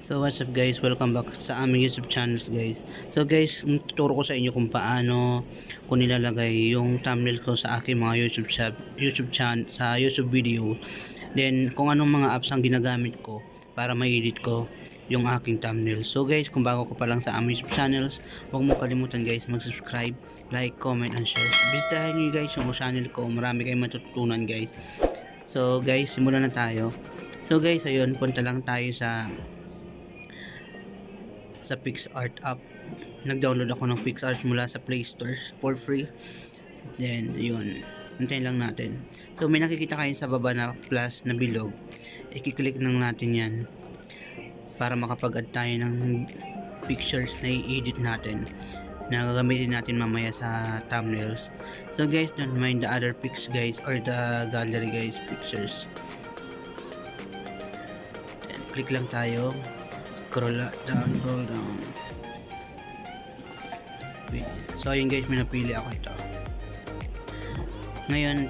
So what's up guys, welcome back sa aming YouTube channel guys. So guys, tuturo ko sa inyo kung paano ko nilalagay yung thumbnail ko sa aking mga YouTube channel, sa YouTube video. Then kung anong mga apps ang ginagamit ko para ma-edit ko yung aking thumbnail. So guys, kung bago ko pa lang sa aming YouTube channels, huwag mo kalimutan guys mag-subscribe, like, comment, and share. Bisitahin nyo guys yung channel ko, marami kayong matututunan guys. So guys, simulan na tayo. So guys, ayun, punta lang tayo sa PixArt app. Nag-download ako ng PixArt mula sa Play Store for free. Then, yun. Antayin lang natin. So, may nakikita kayo sa baba na plus na bilog. I-click lang natin yan para makapag-add tayo ng pictures na i-edit natin na gagamitin natin mamaya sa thumbnails. So, guys, don't mind the other pics, guys, or the gallery, guys, pictures. Then, click lang tayo. Scroll down. So ayun guys, may napili ako ito. Ngayon,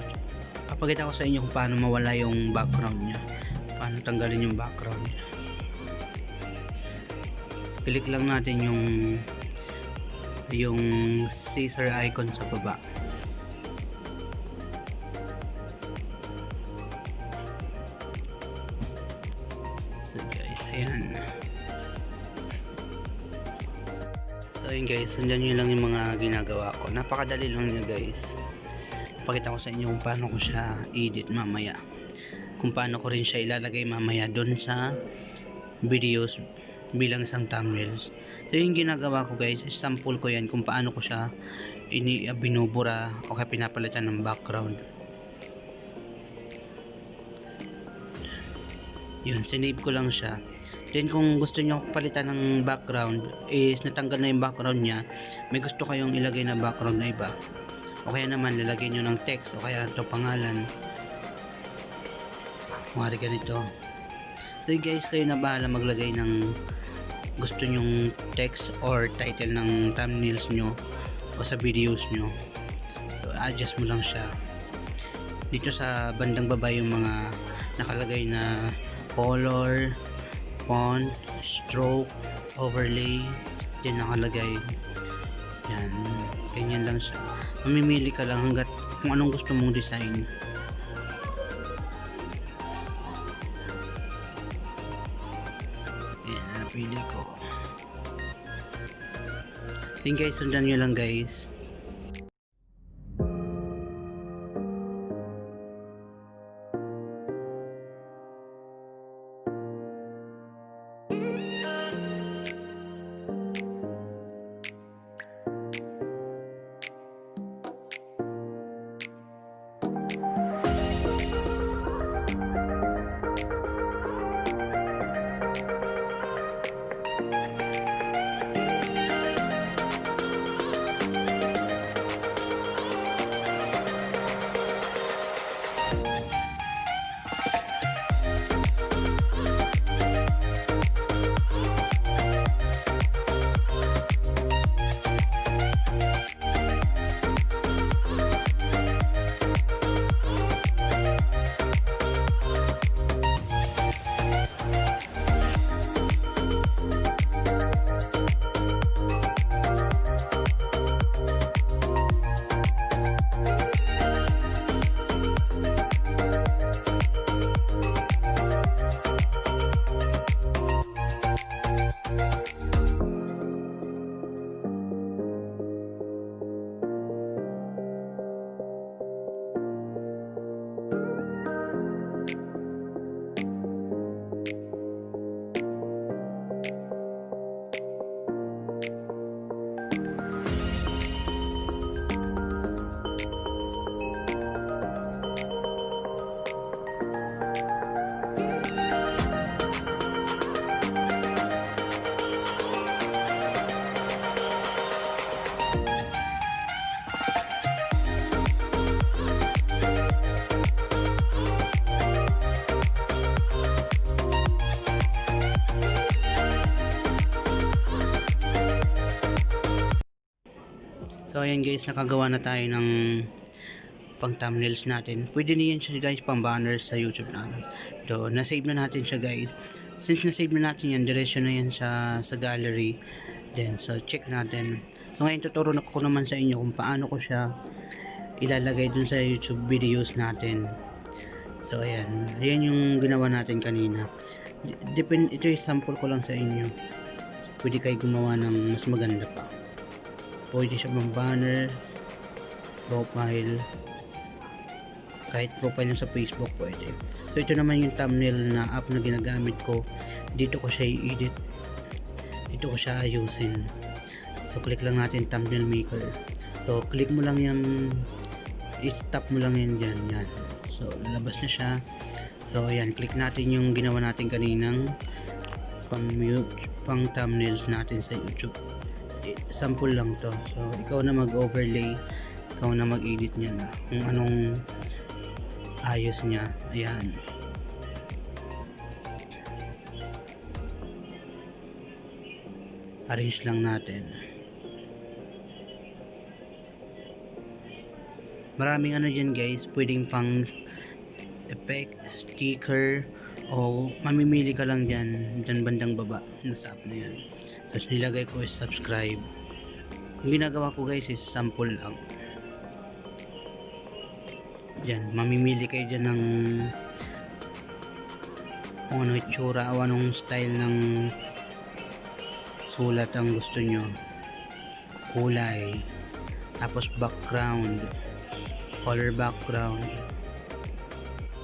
papakita ko sa inyo kung paano mawala yung background niya, paano tanggalin yung background niya. Click lang natin yung scissor icon sa baba. So guys, ayan. So yun guys, sundan nyo lang yung mga ginagawa ko. Napakadali lang nyo guys. Pakita ko sa inyo kung paano ko siya edit mamaya. Kung paano ko rin siya ilalagay mamaya doon sa videos bilang isang thumbnails. So yung ginagawa ko guys, sample ko yan kung paano ko siya binubura o kaya pinapalitan ng background. Yun, sinave ko lang siya. Then kung gusto nyo palitan ng background is natanggal na yung background nya, may gusto kayong ilagay na background na iba, o kaya naman lalagay nyo ng text o kaya ito pangalan, kumari ganito. So guys, kayo na bahala maglagay ng gusto nyong text or title ng thumbnails nyo o sa videos nyo. So adjust mo lang siya. Dito sa bandang baba yung mga nakalagay na color, font, stroke, overlay, dyan nakalagay. Yan, ganyan lang siya. Mamimili ka lang hanggat kung anong gusto mong design. Yan, napili ko. Then guys, sundan nyo lang guys. So ayan guys, nakagawa na tayo ng pang thumbnails natin. Pwede niyan siya guys pang banner sa YouTube natin. So, na-save na natin siya guys. Since na-save na natin yan, diretso na yan sa gallery. Then, so check natin. So ngayon tuturo na ko naman sa inyo kung paano ko siya ilalagay dun sa YouTube videos natin. So ayan yung ginawa natin kanina. Ito yung sample ko lang sa inyo. Pwede kayo gumawa ng mas maganda pa. Pwede siya pang banner, profile, kahit profile lang sa Facebook pwede. So ito naman yung thumbnail na app na ginagamit ko. Dito ko siya i-edit, dito ko siya ayusin. So click lang natin thumbnail maker. So click mo lang yan, i-stop mo lang yan dyan, yan. So lalabas na siya. So ayan, click natin yung ginawa natin kaninang pang thumbnails natin sa YouTube. Sample lang to. So ikaw na mag-overlay, ikaw na mag-edit niya na kung anong ayos niya. Ayan. Arrange lang natin. Maraming ano dyan guys, pwedeng pang effect, sticker, o mamimili ka lang dyan bandang baba, nasa app na yan. Tapos nilagay ko is subscribe. Ang ginagawa ko guys is sample lang. Dyan, mamimili kayo dyan ng kung ano itsura o anong style ng sulat ang gusto nyo, kulay, tapos background, color background.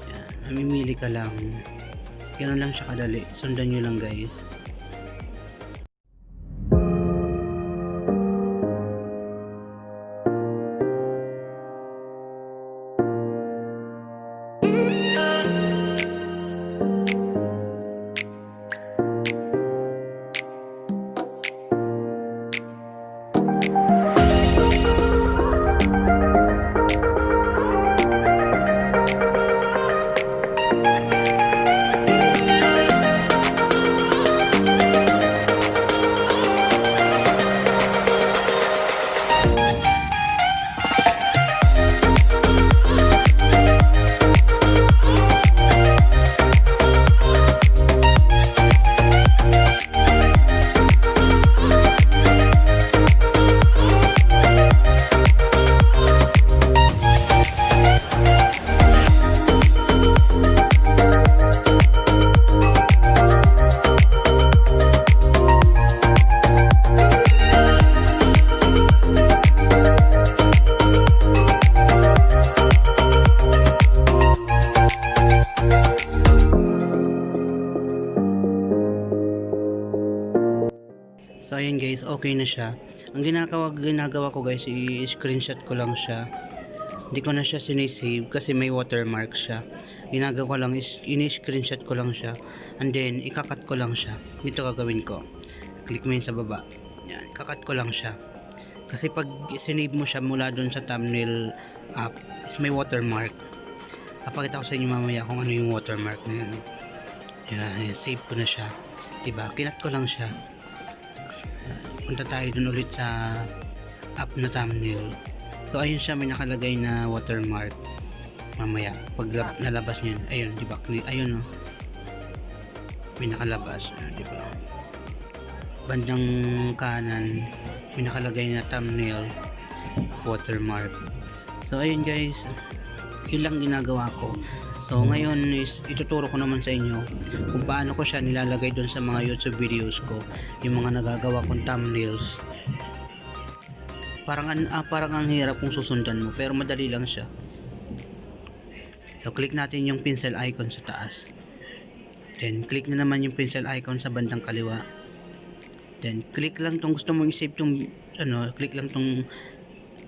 Yan, mamimili ka lang. Ganun lang siya kadali. Sundan nyo lang guys. So ayan guys, okay na siya. Ang ginagawa ko guys, i-screenshot ko lang siya. Hindi ko na siya sinisave kasi may watermark siya. Ginagawa ko lang is ini-screenshot ko lang siya. And then ikakat ko lang siya. Dito gagawin ko. Click mo yun sa baba. Yan, ikakat ko lang siya. Kasi pag sinave mo siya mula doon sa thumbnail app, is may watermark. Papakita ko sa inyo mamaya kung ano yung watermark na yan. Yan, save ko na siya. Diba? Kinat ko lang siya. Punta tayo dun ulit sa app na thumbnail. So ayun siya, may nakalagay na watermark. Mamaya pag nalabas niyan, ayun, di ba? Ayun oh. May nakalabas, di ba? Bandang kanan may nakalagay na thumbnail watermark. So ayun guys, yun lang ginagawa ko. So ngayon is ituturo ko naman sa inyo kung paano ko siya nilalagay doon sa mga YouTube videos ko, yung mga nagagawa kong thumbnails. Parang ang hirap kung susundan mo, pero madali lang siya. So click natin yung pencil icon sa taas. Then click na naman yung pencil icon sa bandang kaliwa. Then click lang tong gusto mong i-save tong click lang tong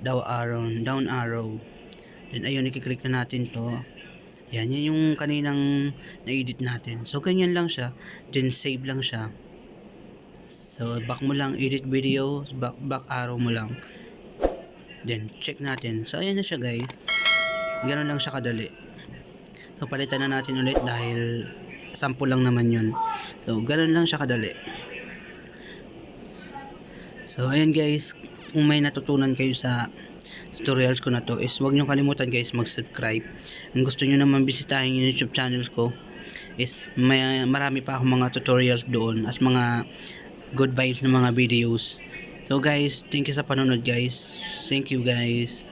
down arrow. Then ayun, i-click na natin to. Yan yung kaninang na-edit natin. So ganyan lang siya. Then save lang siya. So back mo lang, edit video, back arrow mo lang. Then check natin. So ayan na siya guys. Ganoon lang siya kadali. So palitan na natin ulit dahil sample lang naman yun. So ganoon lang siya kadali. So ayan guys, kung may natutunan kayo sa tutorials ko na to is huwag nyo kalimutan guys mag-subscribe. Kung gusto nyo naman bisitahin yung YouTube channel ko is marami pa akong mga tutorials doon at mga good vibes na mga videos. So guys, thank you sa panonood guys. Thank you guys.